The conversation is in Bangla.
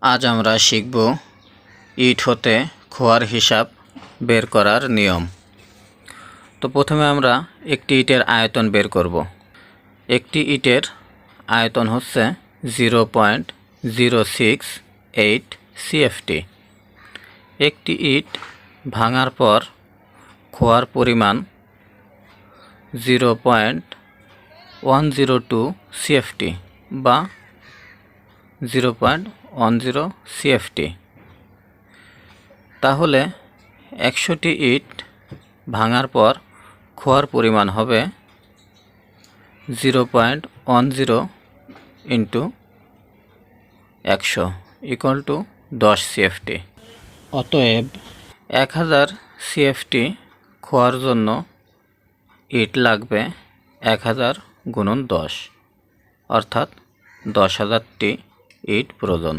আজ আমরা শিখব ইট হতে খোয়ার হিসাব বের করার নিয়ম। তো প্রথমে আমরা একটি ইটের আয়তন বের করব। একটি ইটের আয়তন হচ্ছে 0.068 CFT। একটি ইট ভাঙার পর খোয়ার পরিমাণ 0.102 CFT বা 0.10 CFT। তাহলে 100টি ইট ভাঙার পর খোয়ার পরিমাণ হবে 0.10 ইন্টু 100 ইকুয়াল টু 10 CFT। অতএব 1000 CFT খোয়ার জন্য ইট লাগবে 1000 গুণন 10, অর্থাৎ 10,000টি ইট প্রয়োজন।